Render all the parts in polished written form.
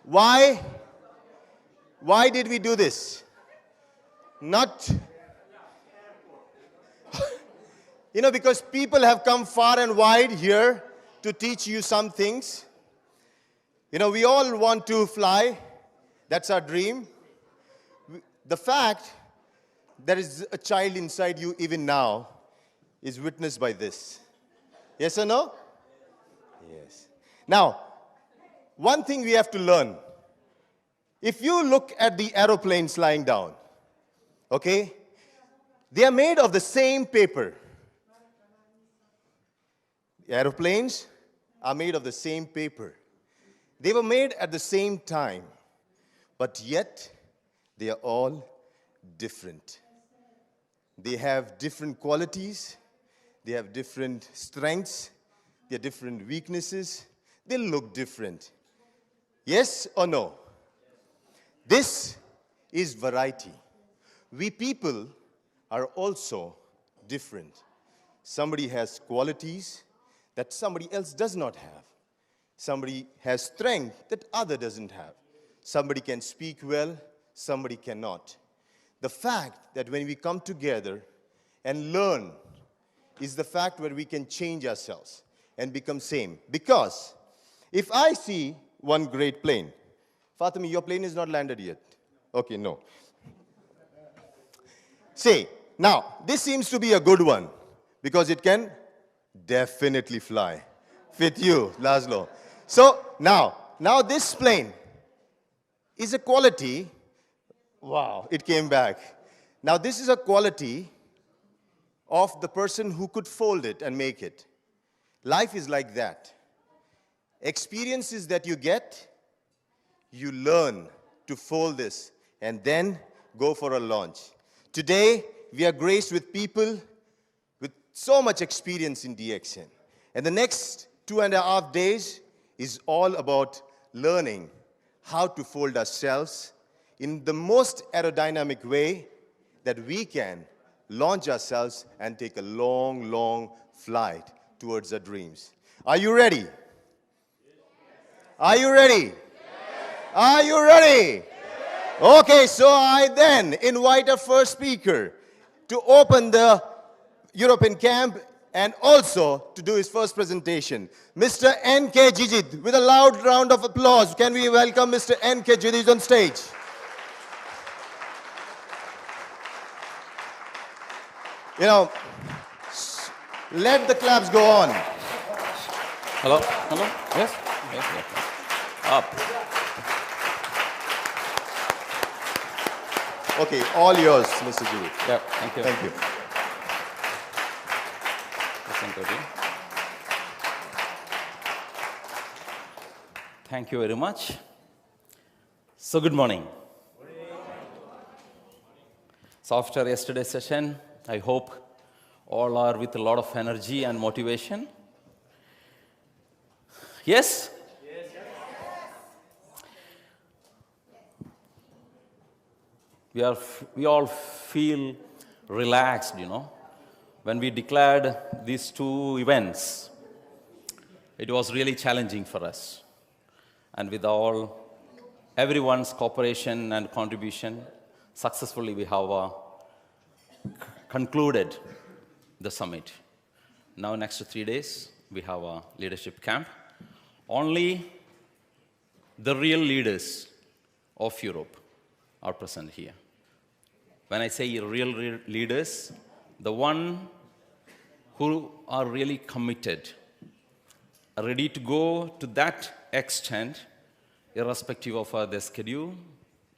Why did we do this? Not, because people have come far and wide here to teach you some things. We all want to fly. That's our dream. The fact there is a child inside you even now is witnessed by this. Yes or no? Yes. Now, one thing we have to learn. If you look at the aeroplanes lying down, okay, they are made of the same paper. The aeroplanes are made of the same paper. They were made at the same time, but yet they are all different. They have different qualities, they have different strengths, they have different weaknesses, they look different. Yes or no? This is variety. We people are also different. Somebody has qualities that somebody else does not have. Somebody has strength that other doesn't have. Somebody can speak well, somebody cannot. The fact that when we come together and learn is the fact where we can change ourselves and become same. Because if I see one great plane, Fatimi, your plane is not landed yet. Okay, no. Say, now, this seems to be a good one because it can definitely fly. With you, Laszlo. So, now this plane is a quality. Wow, it came back. Now, this is a quality of the person who could fold it and make it. Life is like that. Experiences that you get, you learn to fold this and then go for a launch. Today, we are graced with people with so much experience in DXN. And the next 2.5 days is all about learning how to fold ourselves in the most aerodynamic way that we can launch ourselves and take a long, long flight towards our dreams. Are you ready? Are you ready? Are you ready? Okay, so I then invite our first speaker to open the European camp and also to do his first presentation. Mr. N.K. JIJITH, with a loud round of applause, can we welcome Mr. N.K. JIJITH on stage? Let the claps go on. Hello? Hello? Yes? Yes, yes. Up. Okay, all yours, Mr. JIJITH. Yeah, thank you. Thank you. Thank you very much. So, good morning. So, after yesterday's session, I hope all are with a lot of energy and motivation. Yes? Yes. We all feel relaxed, When we declared these two events, it was really challenging for us. And with everyone's cooperation and contribution, successfully we have concluded the summit. Now, next 3 days, we have a leadership camp. Only the real leaders of Europe are present here. When I say real leaders, the one who are really committed, are ready to go to that extent, irrespective of their schedule,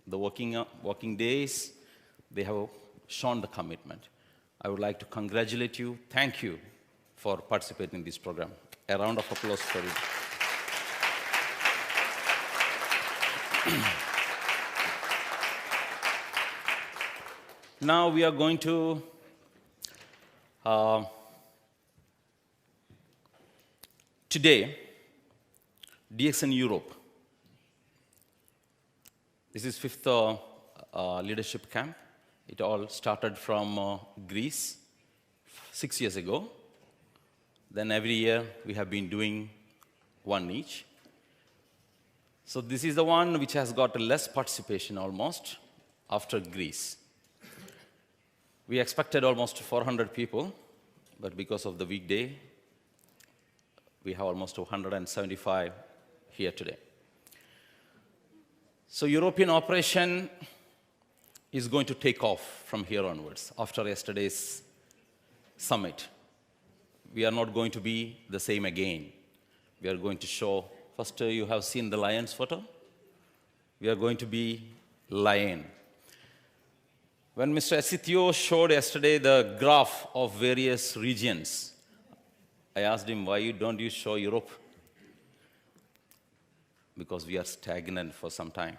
the working days, they have shown the commitment. I would like to congratulate you. Thank you for participating in this program. A round of applause for you. Now we are going to today, DXN Europe. This is 5th leadership camp. It all started from Greece 6 years ago. Then every year we have been doing one each. So this is the one which has got less participation almost after Greece. We expected almost 400 people, but because of the weekday, we have almost 175 here today. So European operation is going to take off from here onwards after yesterday's summit. We are not going to be the same again. We are going to show, first you have seen the lion's photo. We are going to be lion. When Mr. Asithio showed yesterday the graph of various regions, I asked him, why don't you show Europe? Because we are stagnant for some time.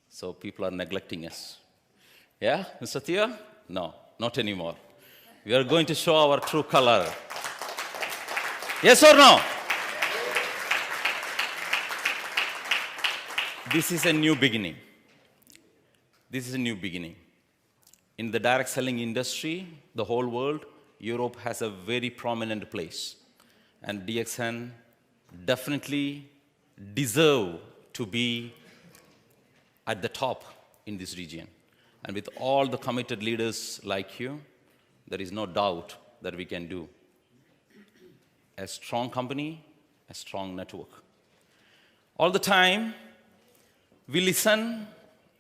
So people are neglecting us. Yeah, Mr. Thea? No, not anymore. We are going to show our true color. Yes or no? This is a new beginning. This is a new beginning. In the direct selling industry, the whole world, Europe has a very prominent place. And DXN definitely deserve to be at the top in this region. And with all the committed leaders like you, there is no doubt that we can do a strong company, a strong network. All the time, we listen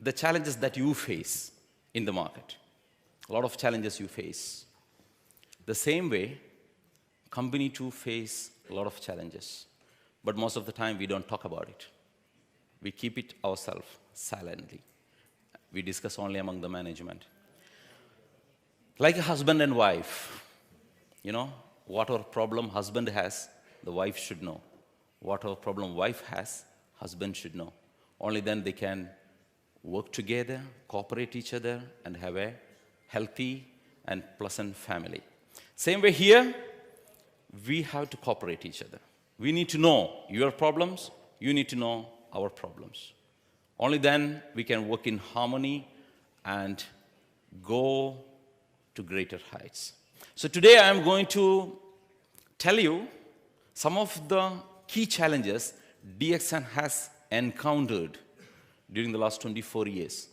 the challenges that you face in the market. A lot of challenges you face. The same way, company too face a lot of challenges. But most of the time, we don't talk about it. We keep it ourselves silently. We discuss only among the management. Like a husband and wife, you know, whatever problem husband has, the wife should know. Whatever problem wife has, husband should know. Only then they can work together, cooperate each other, and have a healthy and pleasant family. Same way here, we have to cooperate each other. We need to know your problems, you need to know our problems. Only then we can work in harmony and go to greater heights. So today I am going to tell you some of the key challenges DXN has encountered during the last 24 years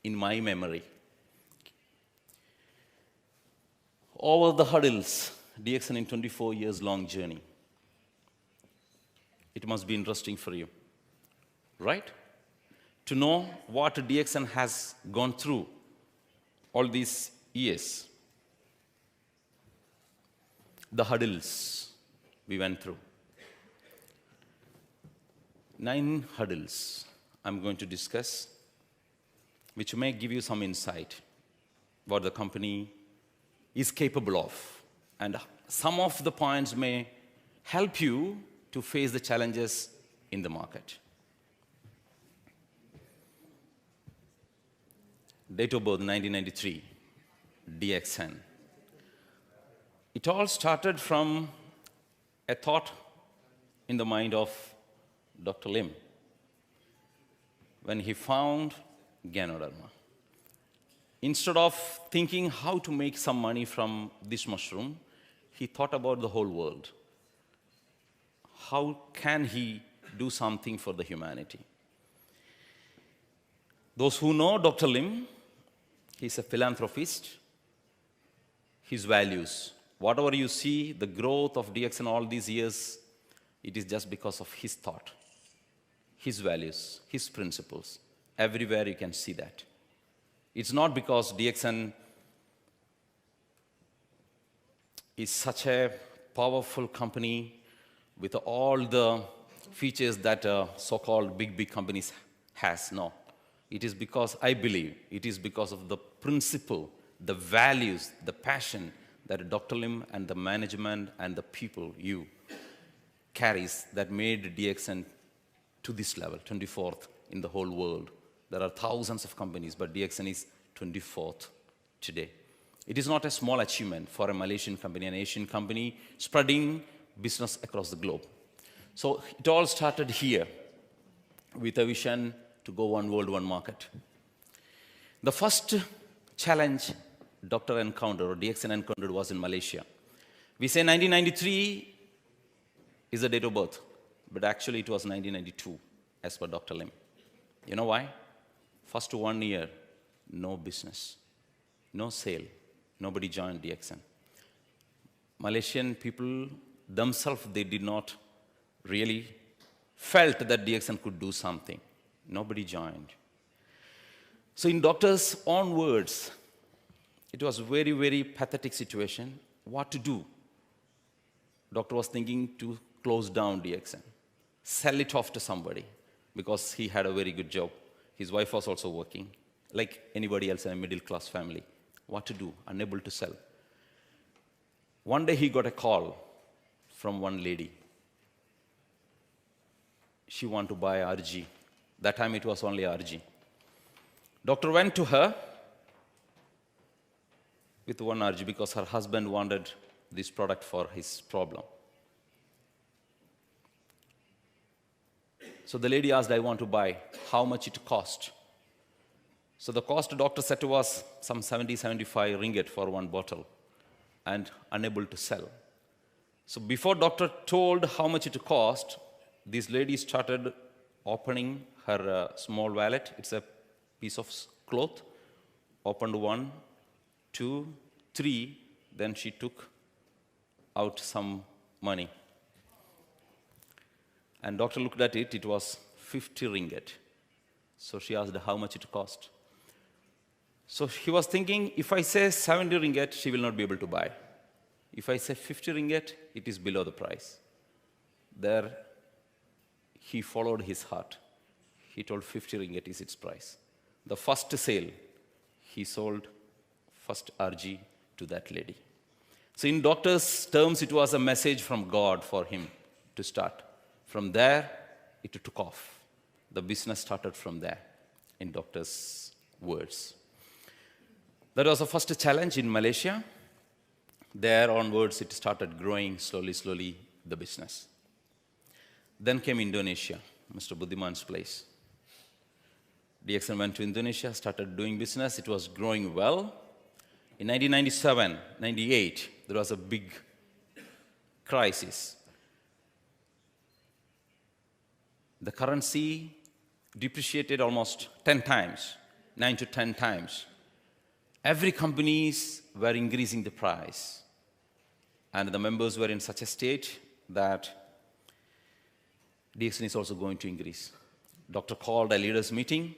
in my memory. Over the hurdles, DXN in 24 years long journey. It must be interesting for you, right? To know what DXN has gone through all these years. The hurdles we went through. 9 hurdles I'm going to discuss, which may give you some insight what the company is capable of. And some of the points may help you to face the challenges in the market. Date of birth, 1993, DXN. It all started from a thought in the mind of Dr. Lim when he found Ganoderma. Instead of thinking how to make some money from this mushroom, he thought about the whole world. How can he do something for the humanity? Those who know Dr. Lim, he's a philanthropist. His values, whatever you see, the growth of DXN all these years, it is just because of his thought, his values, his principles. Everywhere you can see that. It's not because DXN is such a powerful company with all the features that so-called big companies has. No. It is because, I believe, it is because of the principle, the values, the passion that Dr. Lim and the management and the people, you, carries that made DXN to this level, 24th in the whole world. There are thousands of companies, but DXN is 24th today. It is not a small achievement for a Malaysian company, an Asian company, spreading business across the globe. So it all started here with a vision to go one world, one market. The first challenge Dr. encountered, or DXN encountered, was in Malaysia. We say 1993 is the date of birth, but actually it was 1992. as per Dr. Lim. You know why? First 1 year, no business, no sale, nobody joined DXN. Malaysian people themselves, they did not really felt that DXN could do something. Nobody joined. So in doctor's own words, it was very, very pathetic situation. What to do? Doctor was thinking to close down DXN, sell it off to somebody, because he had a very good job. His wife was also working, like anybody else in a middle-class family. What to do? Unable to sell. One day he got a call from one lady. She wanted to buy RG. That time it was only RG. Doctor went to her with one RG because her husband wanted this product for his problem. So the lady asked, I want to buy. How much it cost? So the cost, doctor said to us, some 70, 75 ringgit for one bottle, and unable to sell. So before doctor told how much it cost, this lady started opening her small wallet. It's a piece of cloth. Opened 1, 2, 3. Then she took out some money. And doctor looked at it. It was 50 ringgit. So she asked how much it cost. So he was thinking, if I say 70 ringgit, she will not be able to buy. If I say 50 ringgit, it is below the price. There, he followed his heart. He told 50 ringgit is its price. The first sale, he sold first RG to that lady. So in doctor's terms, it was a message from God for him to start. From there, it took off. The business started from there, in doctor's words. That was the first challenge in Malaysia. There onwards, it started growing slowly, the business. Then came Indonesia, Mr. Buddhiman's place. DXN went to Indonesia, started doing business. It was growing well. In 1997, 98, there was a big crisis. The currency depreciated almost 10 times, 9 to 10 times. Every companies were increasing the price. And the members were in such a state that DXN is also going to increase. Doctor called a leaders meeting.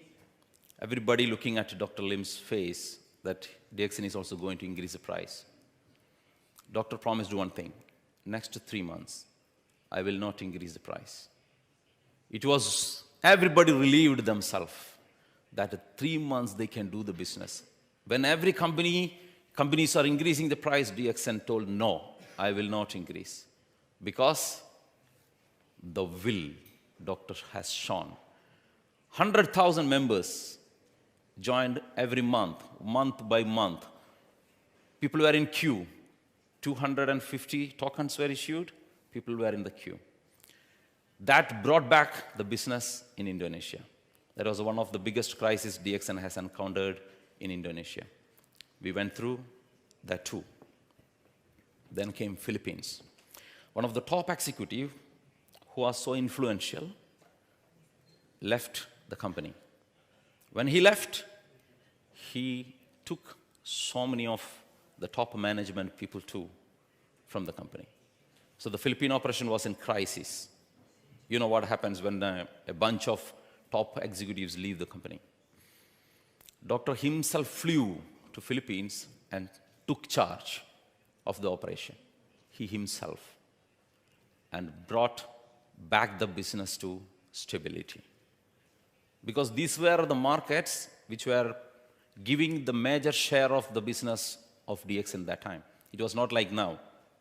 Everybody looking at Dr. Lim's face that DXN is also going to increase the price. Doctor promised one thing. Next 3 months, I will not increase the price. It was, everybody relieved themselves that 3 months they can do the business. When every companies are increasing the price, DXN told, no, I will not increase. Because the will doctor has shown. 100,000 members joined every month by month. People were in queue. 250 tokens were issued. People were in the queue. That brought back the business in Indonesia. That was one of the biggest crises DXN has encountered in Indonesia. We went through that too. Then came Philippines. One of the top executives who was so influential left the company. When he left, he took so many of the top management people too from the company. So the Philippine operation was in crisis. You know what happens when a bunch of top executives leave the company. Doctor himself flew to Philippines and took charge of the operation. He himself. And brought back the business to stability. Because these were the markets which were giving the major share of the business of DXN that time. It was not like now.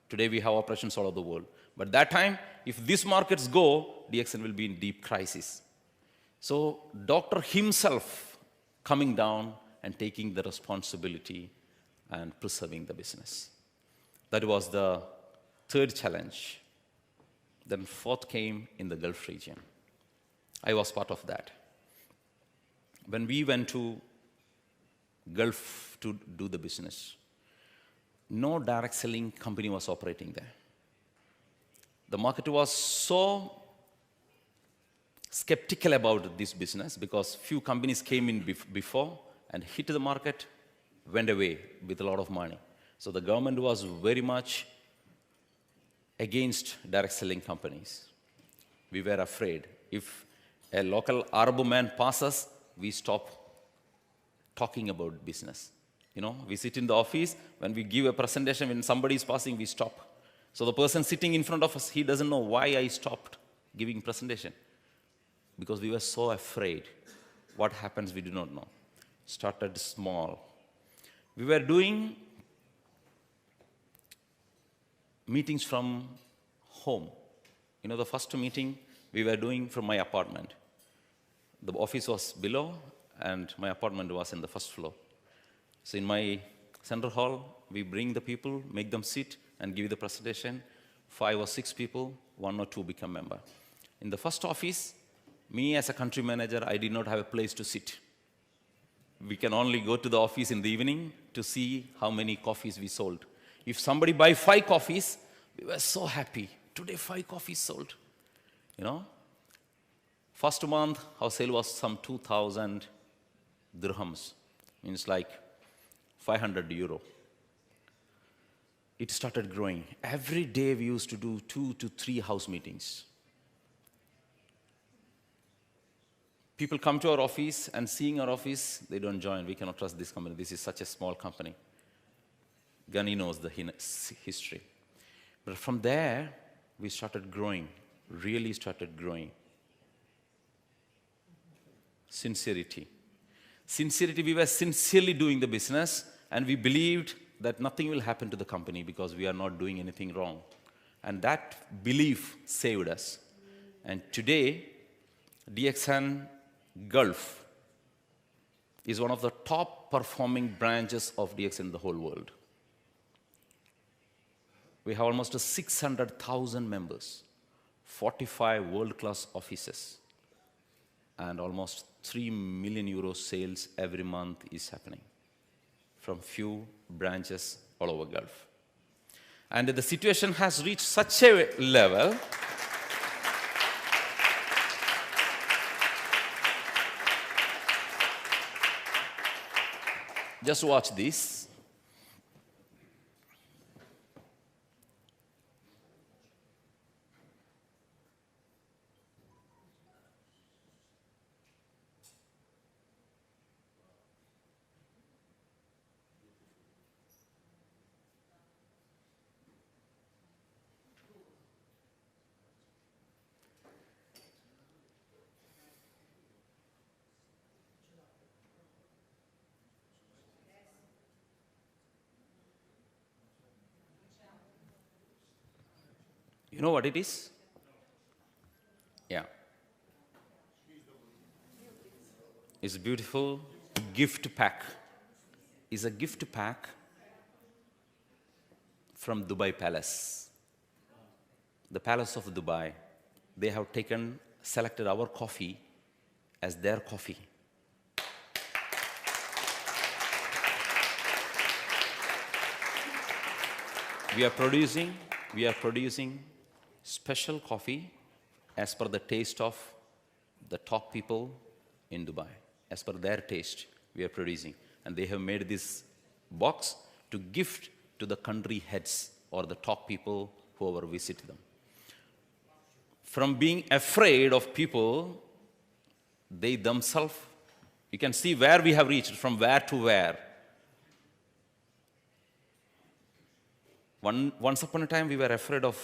Today we have operations all over the world. But that time, if these markets go, DXN will be in deep crisis. So doctor himself coming down and taking the responsibility and preserving the business. That was the third challenge. Then fourth came in the Gulf region. I was part of that. When we went to Gulf to do the business, no direct selling company was operating there. The market was so skeptical about this business because few companies came in before and hit the market, went away with a lot of money. So the government was very much against direct selling companies. We were afraid. If a local Arab man passes, we stop talking about business. You know, we sit in the office, when we give a presentation, when somebody is passing, we stop. So the person sitting in front of us, he doesn't know why I stopped giving presentation. Because we were so afraid. What happens, we do not know. Started small. We were doing meetings from home. You know, the first meeting we were doing from my apartment. The office was below, and my apartment was in the first floor. So in my center hall, we bring the people, make them sit, and give the presentation. 5 or 6 people, 1 or 2 become member. In the first office, me as a country manager, I did not have a place to sit. We can only go to the office in the evening to see how many coffees we sold. If somebody buy 5 coffees, we were so happy. Today 5 coffees sold. You know? First month, our sale was some 2,000 dirhams. Means like 500 euro. It started growing. Every day we used to do 2 to 3 house meetings. People come to our office and seeing our office, they don't join. We cannot trust this company. This is such a small company. Gani knows the history. But from there, we started growing, really started growing. Sincerity. Sincerity, we were sincerely doing the business, and we believed that nothing will happen to the company because we are not doing anything wrong. And that belief saved us. And today, DXN Gulf is one of the top performing branches of DXN in the whole world. We have almost 600,000 members, 45 world-class offices, and almost 3 million euro sales every month is happening from few branches all over Gulf. And the situation has reached such a level just watch this. You know what it is? Yeah. It's a beautiful gift pack. It's a gift pack from Dubai Palace. The Palace of Dubai. They have selected our coffee as their coffee. We are producing special coffee as per the taste of the top people in Dubai. As per their taste, we are producing. And they have made this box to gift to the country heads or the top people who ever visit them. From being afraid of people, they themselves, you can see where we have reached, from where to where. Once upon a time, we were afraid of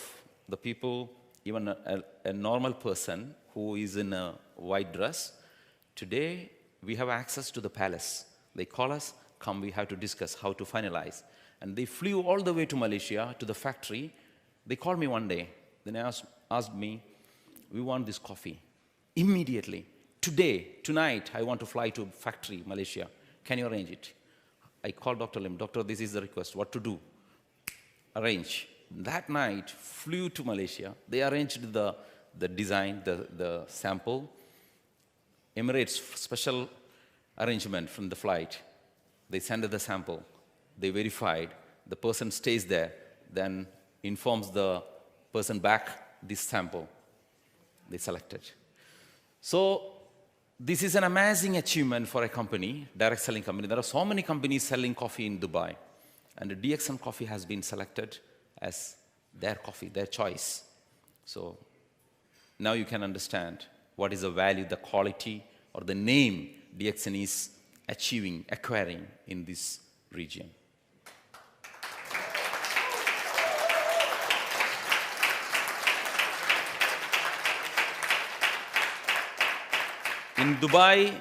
the people, even a normal person who is in a white dress. Today, we have access to the palace. They call us, come, we have to discuss how to finalize. And they flew all the way to Malaysia, to the factory. They called me one day. Then they asked me, we want this coffee. Immediately, today, tonight, I want to fly to factory, Malaysia. Can you arrange it? I called Dr. Lim. Doctor, this is the request. What to do? Arrange. That night, flew to Malaysia. They arranged the design, the sample. Emirates special arrangement from the flight. They send the sample. They verified. The person stays there, then informs the person back this sample. They selected. So this is an amazing achievement for a company, direct selling company. There are so many companies selling coffee in Dubai, and the DXN coffee has been selected as their coffee, their choice. So now you can understand what is the value, the quality, or the name DXN is achieving, acquiring in this region. In Dubai,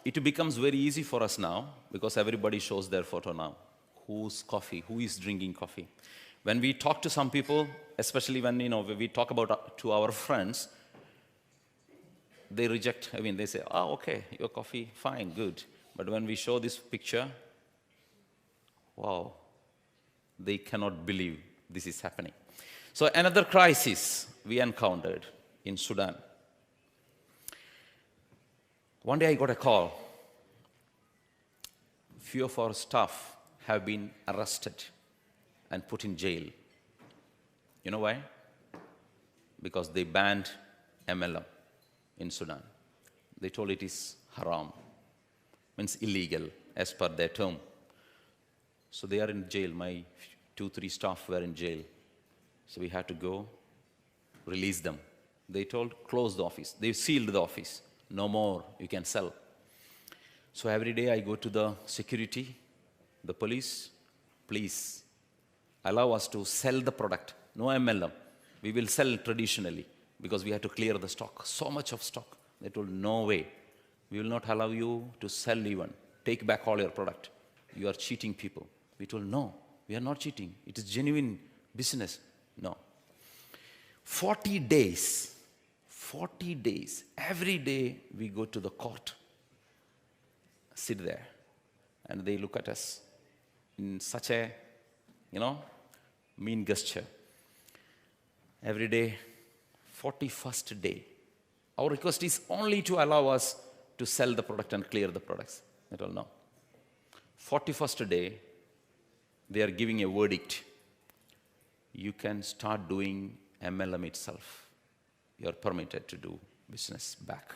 it becomes very easy for us now because everybody shows their photo now. Who's coffee? Who is drinking coffee? When we talk to some people, especially when we talk about to our friends, they reject. I mean, they say, "Oh, okay, your coffee, fine, good." But when we show this picture, wow, they cannot believe this is happening. So another crisis we encountered in Sudan. One day I got a call. Few of our staff have been arrested and put in jail. You know why? Because they banned MLM in Sudan. They told it is haram, means illegal as per their term. So they are in jail. My 2-3 staff were in jail. So we had to go release them. They told, close the office. They sealed the office. No more, you can sell. So every day I go to the security, the police, please allow us to sell the product. No MLM. We will sell traditionally because we have to clear the stock. So much of stock. They told, no way. We will not allow you to sell even. Take back all your product. You are cheating people. We told, no, we are not cheating. It is genuine business. No. 40 days, every day we go to the court, sit there, and they look at us in such a, mean gesture. Every day, 41st day, our request is only to allow us to sell the product and clear the products. They told, no. 41st day, they are giving a verdict. You can start doing MLM itself. You are permitted to do business back.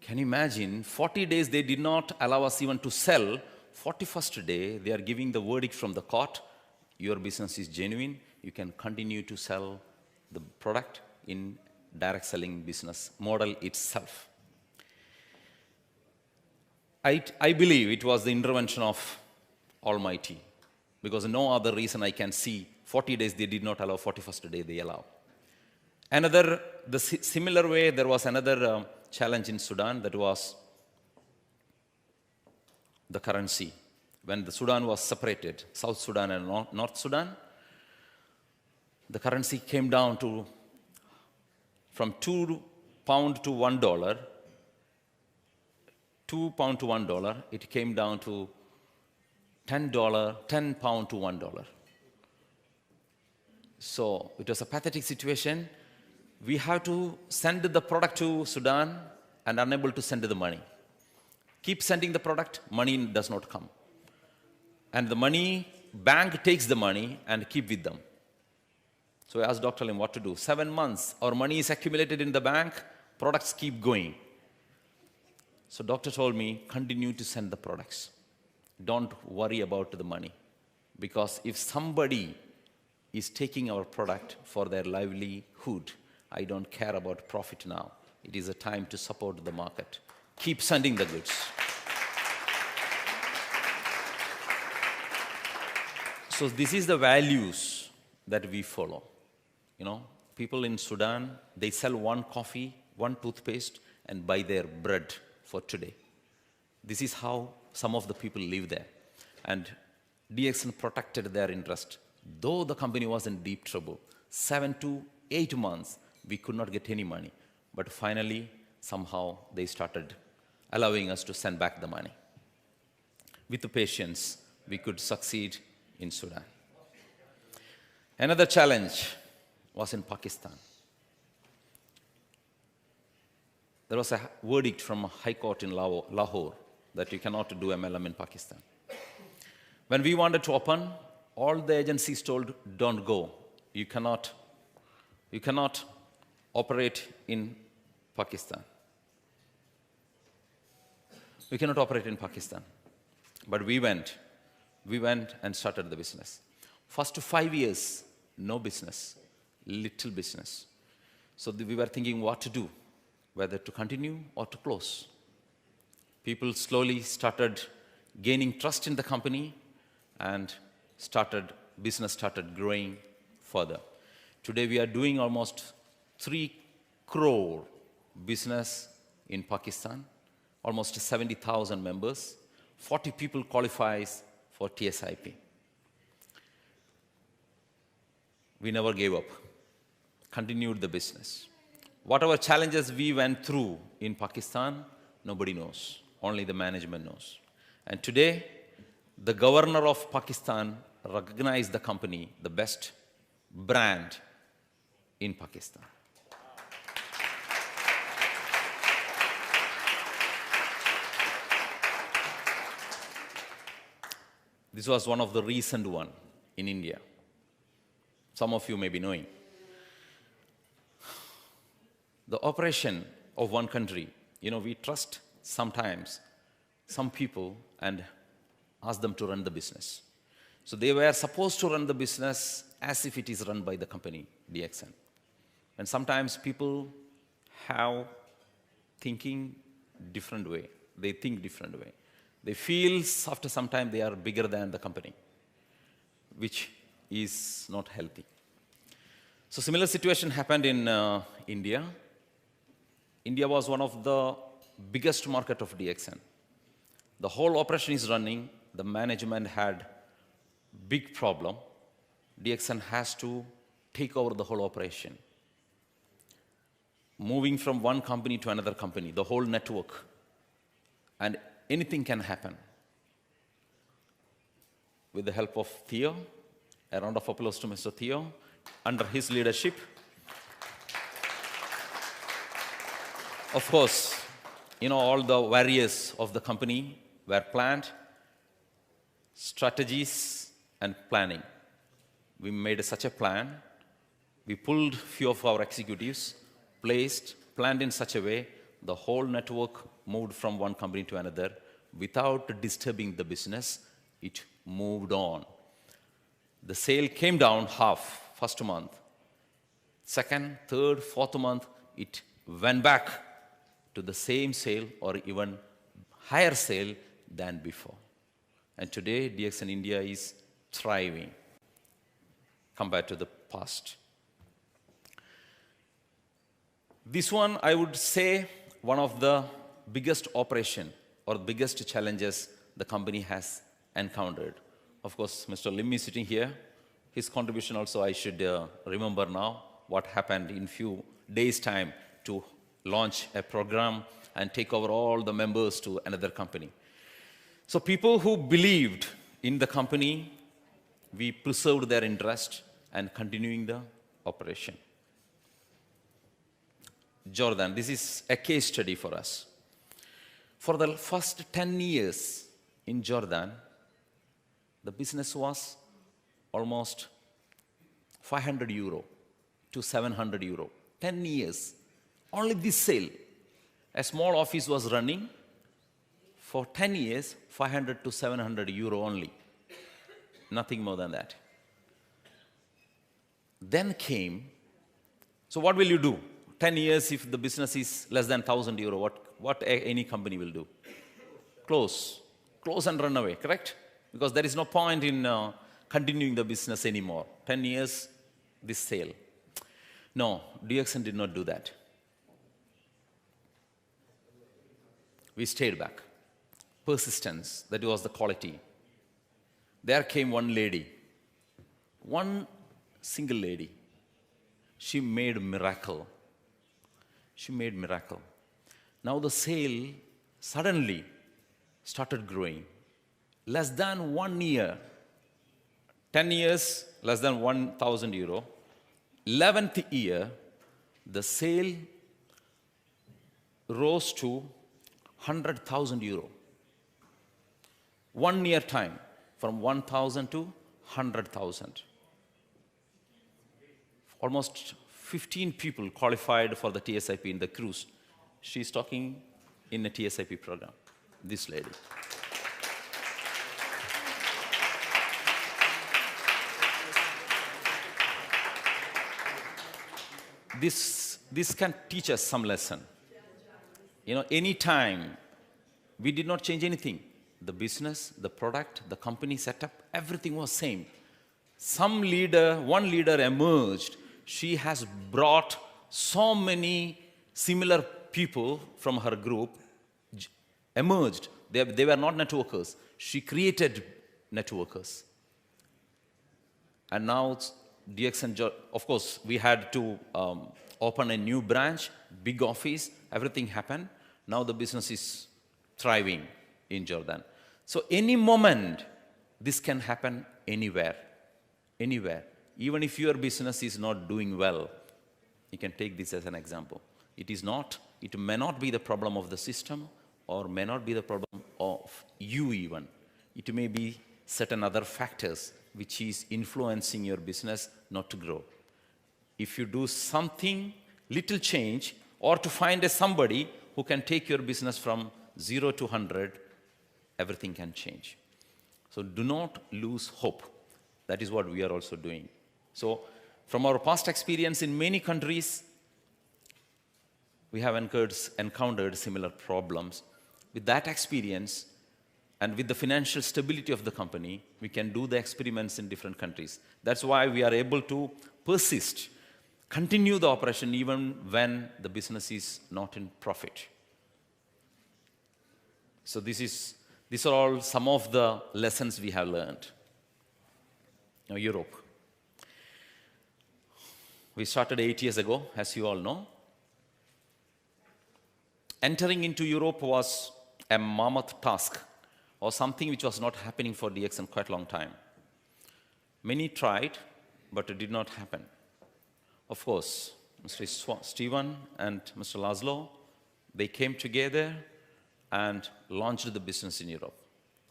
Can you imagine? 40 days they did not allow us even to sell. 41st day, they are giving the verdict from the court. Your business is genuine. You can continue to sell the product in direct selling business model itself. I believe it was the intervention of Almighty, because no other reason I can see. 40 days they did not allow, 41st day they allow. Similar way, there was another challenge in Sudan, that was the currency. When the Sudan was separated, South Sudan and North Sudan, the currency came down to, from £2 to $1, £2 to $1, it came down to £10 to $1. So it was a pathetic situation. We have to send the product to Sudan and unable to send the money. Keep sending the product, money does not come. And the money, bank takes the money and keep with them. So I asked Dr. Lim what to do. 7 months, our money is accumulated in the bank, products keep going. So doctor told me, continue to send the products. Don't worry about the money. Because if somebody is taking our product for their livelihood, I don't care about profit now. It is a time to support the market. Keep sending the goods. So this is the values that we follow. People in Sudan, they sell one coffee, one toothpaste, and buy their bread for today. This is how some of the people live there. And DXN protected their interest. Though the company was in deep trouble, 7 to 8 months, we could not get any money. But finally, somehow, they started allowing us to send back the money. With the patience, we could succeed in Sudan. Another challenge was in Pakistan. There was a verdict from a high court in Lahore that you cannot do MLM in Pakistan. When we wanted to open, all the agencies told, don't go. You cannot operate in Pakistan. We cannot operate in Pakistan. But we went and started the business. First 5 years, no business, little business. So we were thinking what to do, whether to continue or to close. People slowly started gaining trust in the company and business started growing further. Today we are doing almost 3 crore business in Pakistan, almost 70,000 members, 40 people qualifies for TSIP. We never gave up, continued the business. Whatever challenges we went through in Pakistan, nobody knows, only the management knows. And today, the governor of Pakistan recognized the company, the best brand in Pakistan. This was one of the recent one in India. Some of you may be knowing. The operation of one country, we trust sometimes some people and ask them to run the business. So they were supposed to run the business as if it is run by the company, DXN. And sometimes people have thinking different way. They think different way. They feel after some time they are bigger than the company, which is not healthy. So similar situation happened in India. India was one of the biggest market of DXN. The whole operation is running. The management had big problem. DXN has to take over the whole operation. Moving from one company to another company, the whole network. And anything can happen. With the help of Theo, a round of applause to Mr. Theo, under his leadership. Of course, all the warriors of the company were planned, strategies and planning. We made such a plan. We pulled few of our executives, planned in such a way, the whole network moved from one company to another without disturbing the business. It moved on. The sale came down half first month. Second, third, fourth month, it went back to the same sale or even higher sale than before. And today, DXN India is thriving compared to the past. This one, I would say, one of the biggest operation or biggest challenges the company has encountered. Of course, Mr. Lim is sitting here. His contribution also I should remember now what happened in few days' time to launch a program and take over all the members to another company. So people who believed in the company, we preserved their interest and continuing the operation. Jordan, this is a case study for us. For the first 10 years in Jordan, the business was almost 500 euro to 700 euro. 10 years. Only this sale. A small office was running for 10 years, 500 to 700 euro only. Nothing more than that. Then came, so what will you do? 10 years if the business is less than 1,000 euro, what any company will do? Close and run away, correct? Because there is no point in continuing the business anymore. 10 years, this sale. No, DXN did not do that. We stayed back. Persistence, that was the quality. There came one lady, one single lady. She made miracle. She made miracle. Now the sale suddenly started growing. Less than 1 year, 10 years, less than 1,000 euro. 11th year, the sale rose to 100,000 euro. 1 year time, from 1,000 to 100,000. Almost 15 people qualified for the TSIP in the cruise. She's talking in a TSIP program, this lady. This can teach us some lesson. You know, any time we did not change anything. The business, the product, the company setup, everything was same. One leader emerged. She has brought so many similar people from her group, emerged. They were not networkers. She created networkers. And now DXN, of course, we had to open a new branch, big office, everything happened. Now the business is thriving in Jordan. So any moment, this can happen anywhere, anywhere. Even if your business is not doing well, you can take this as an example. It may not be the problem of the system, or may not be the problem of you even. It may be certain other factors which is influencing your business not to grow. If you do something, little change, or to find somebody who can take your business from 0 to 100, everything can change. So do not lose hope. That is what we are also doing. So from our past experience in many countries, we have encountered similar problems. With that experience and with the financial stability of the company, we can do the experiments in different countries. That's why we are able to persist, continue the operation even when the business is not in profit. So these are all some of the lessons we have learned. Now, Europe. We started 8 years ago, as you all know. Entering into Europe was a mammoth task, or something which was not happening for DXN quite a long time. Many tried, but it did not happen. Of course, Mr. Stephen and Mr. Laszlo, they came together and launched the business in Europe.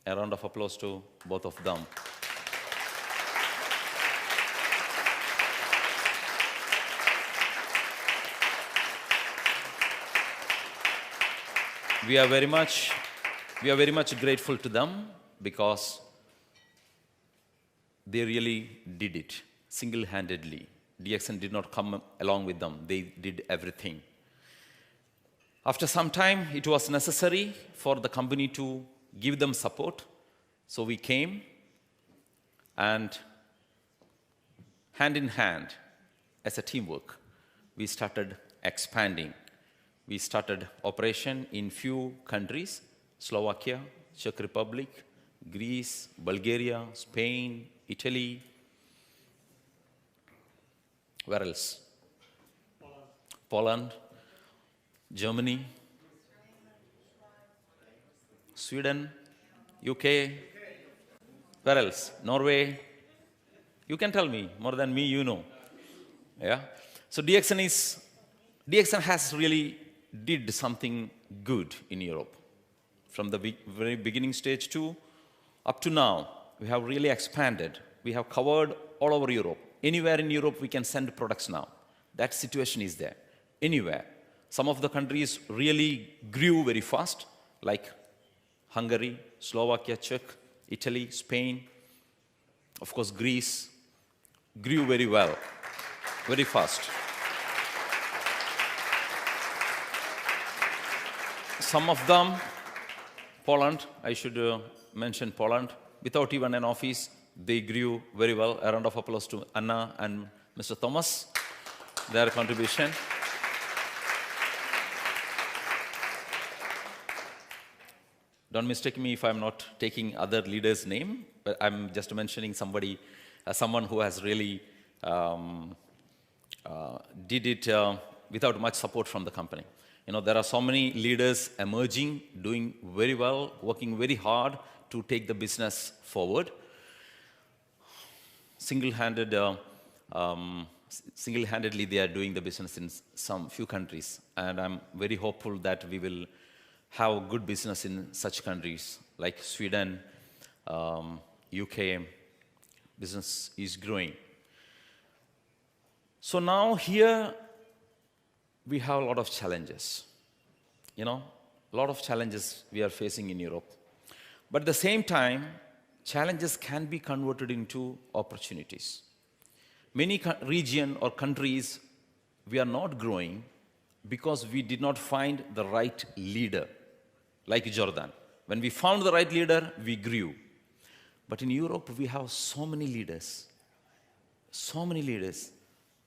A round of applause to both of them. We are very much grateful to them because they really did it single-handedly. DXN did not come along with them. They did everything. After some time, it was necessary for the company to give them support. So we came and hand in hand, as a teamwork, we started expanding. We started operation in few countries: Slovakia, Czech Republic, Greece, Bulgaria, Spain, Italy. Where else? Poland, Germany, Sweden, UK. Where else? Norway. You can tell me, more than me, you know. Yeah? So DXN has really did something good in Europe. From the very beginning stage up to now, we have really expanded. We have covered all over Europe. Anywhere in Europe, we can send products now. That situation is there. Anywhere. Some of the countries really grew very fast, like Hungary, Slovakia, Czech, Italy, Spain. Of course, Greece grew very well, very fast. Some of them, Poland, I should mention Poland, without even an office, they grew very well. A round of applause to Anna and Mr. Thomas, their contribution. Don't mistake me if I'm not taking other leaders' name, but I'm just mentioning somebody, someone who has really did it without much support from the company. You know, there are so many leaders emerging, doing very well, working very hard to take the business forward. Single-handedly, they are doing the business in some few countries, and I'm very hopeful that we will have good business in such countries like Sweden, UK. Business is growing. So now here we have a lot of challenges. A lot of challenges we are facing in Europe. But at the same time, challenges can be converted into opportunities. Many regions or countries, we are not growing because we did not find the right leader, like Jordan. When we found the right leader, we grew. But in Europe, we have so many leaders. So many leaders.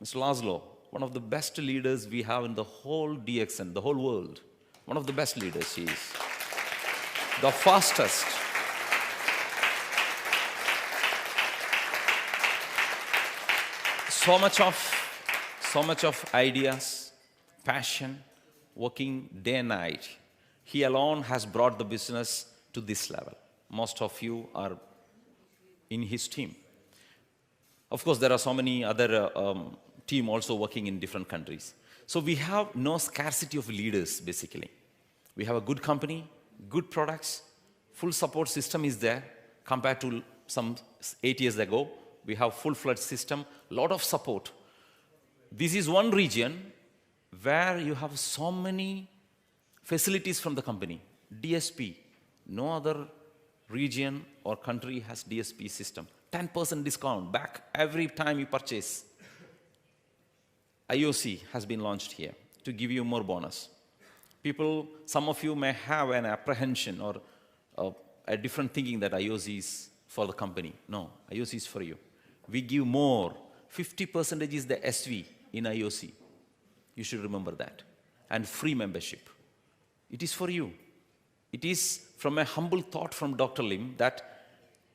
Mr. Laszlo, one of the best leaders we have in the whole DXN, the whole world. One of the best leaders he is. The fastest. So much of ideas, passion, working day and night. He alone has brought the business to this level. Most of you are in his team. Of course, there are so many other team also working in different countries. So we have no scarcity of leaders, basically. We have a good company, good products, full support system is there compared to some 8 years ago. We have full-fledged system, lot of support. This is one region where you have so many facilities from the company. DSP, no other region or country has DSP system. 10% discount back every time you purchase. IOC has been launched here to give you more bonus. People, some of you may have an apprehension or a different thinking that IOC is for the company. No, IOC is for you. We give more. 50% is the SV in IOC. You should remember that. And free membership. It is for you. It is from a humble thought from Dr. Lim that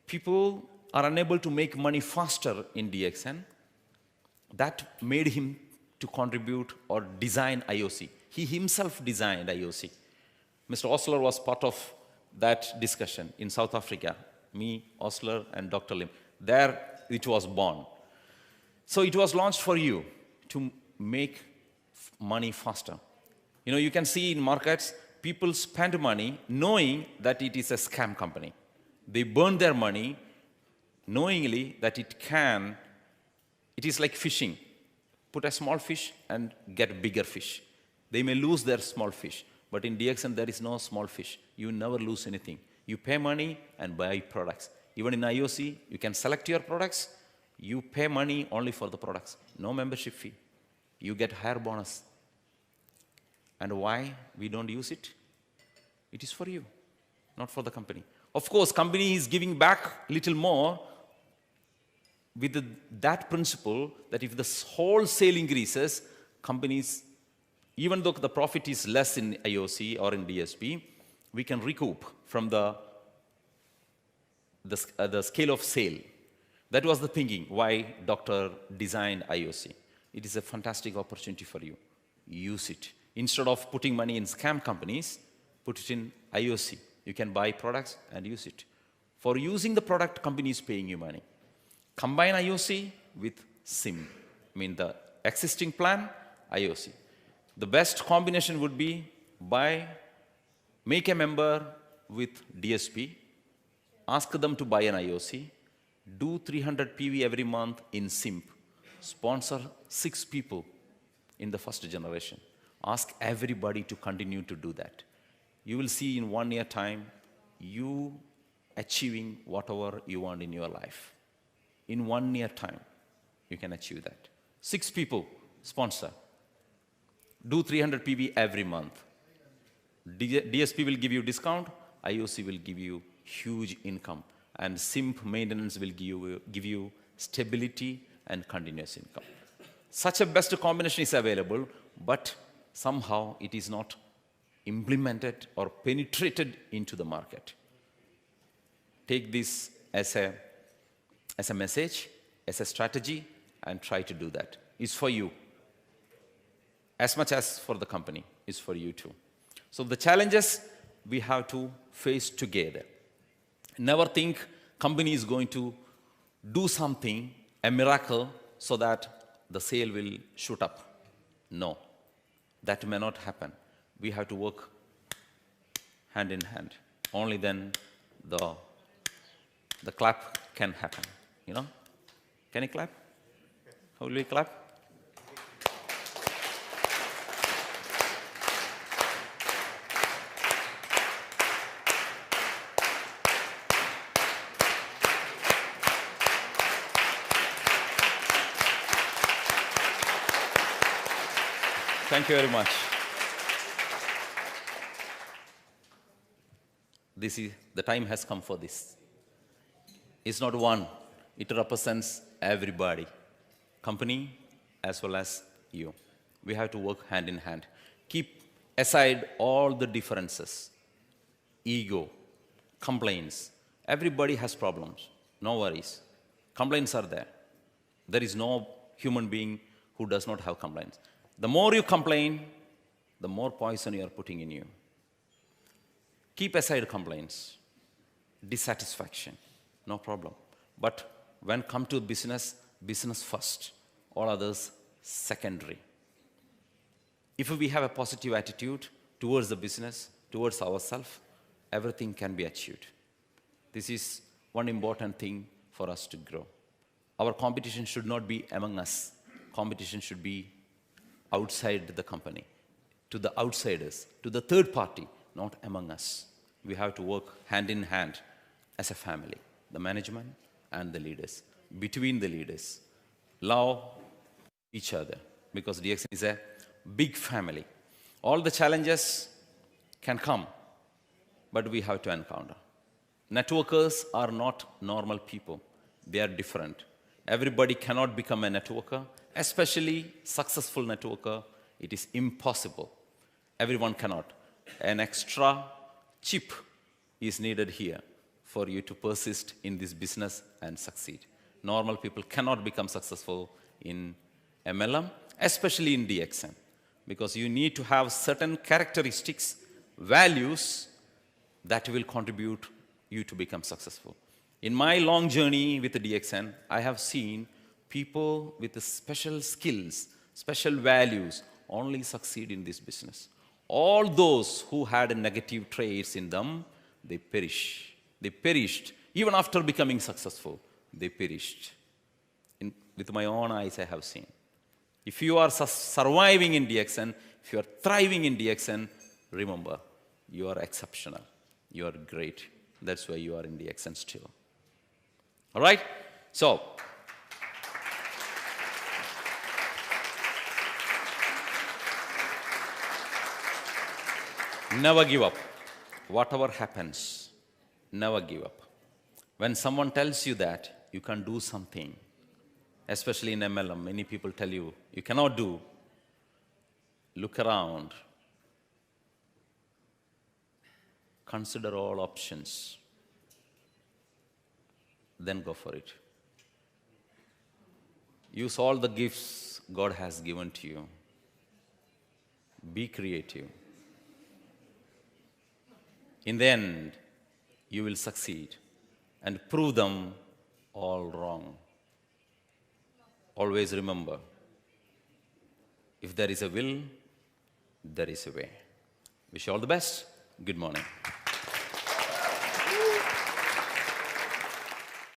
people are unable to make money faster in DXN. That made him to contribute or design IOC. He himself designed IOC. Mr. Osler was part of that discussion in South Africa. Me, Osler, and Dr. Lim. There it was born. So it was launched for you to make money faster. You can see in markets, people spend money knowing that it is a scam company. They burn their money knowingly that it is like fishing. Put a small fish and get bigger fish. They may lose their small fish, but in DXN there is no small fish. You never lose anything. You pay money and buy products. Even in IOC, you can select your products. You pay money only for the products. No membership fee. You get higher bonus. And why we don't use it? It is for you, not for the company. Of course, company is giving back little more with that principle that if the whole sale increases, companies, even though the profit is less in IOC or in DSP, we can recoup from the scale of sale. That was the thinking why Doctor designed IOC. It is a fantastic opportunity for you. Use it. Instead of putting money in scam companies, put it in IOC. You can buy products and use it. For using the product, company is paying you money. Combine IOC with SIM. The existing plan, IOC. The best combination would be make a member with DSP, ask them to buy an IOC, do 300 PV every month in SIMP, sponsor 6 people in the first generation. Ask everybody to continue to do that. You will see in 1 year time, you achieving whatever you want in your life. In 1 year time, you can achieve that. 6 people sponsor. Do 300 PV every month. DSP will give you discount. IOC will give you huge income. And SIMP maintenance will give you stability and continuous income. Such a best combination is available, but somehow it is not implemented or penetrated into the market. Take this as a message, as a strategy, and try to do that. It's for you. As much as for the company, it's for you too. So the challenges we have to face together. Never think company is going to do something, a miracle, so that the sale will shoot up. No, that may not happen. We have to work hand in hand. Only then the clap can happen. Can you clap? How will we clap? Thank you very much. The time has come for this. It's not one. It represents everybody, company as well as you. We have to work hand in hand. Keep aside all the differences, ego, complaints. Everybody has problems. No worries. Complaints are there. There is no human being who does not have complaints. The more you complain, the more poison you are putting in you. Keep aside complaints, dissatisfaction, no problem. But when come to business, business first, all others secondary. If we have a positive attitude towards the business, towards ourselves, everything can be achieved. This is one important thing for us to grow. Our competition should not be among us. Competition should be outside the company, to the outsiders, to the third party, not among us. We have to work hand in hand as a family, the management and the leaders, between the leaders. Love each other, because DXN is a big family. All the challenges can come, but we have to encounter. Networkers are not normal people. They are different. Everybody cannot become a networker, especially successful networker. It is impossible. Everyone cannot. An extra chip is needed here for you to persist in this business and succeed. Normal people cannot become successful in MLM, especially in DXN, because you need to have certain characteristics, values that will contribute you to become successful. In my long journey with the DXN, I have seen people with special skills, special values only succeed in this business. All those who had negative traits in them, they perish. They perished. Even after becoming successful, they perished. With my own eyes, I have seen. If you are surviving in DXN, if you are thriving in DXN, remember, you are exceptional. You are great. That's why you are in DXN still. All right? So, never give up. Whatever happens, never give up. When someone tells you that you can do something, especially in MLM, many people tell you, you cannot do. Look around. Consider all options. Then go for it. Use all the gifts God has given to you. Be creative. In the end, you will succeed and prove them all wrong. Always remember, if there is a will, there is a way. Wish you all the best. Good morning.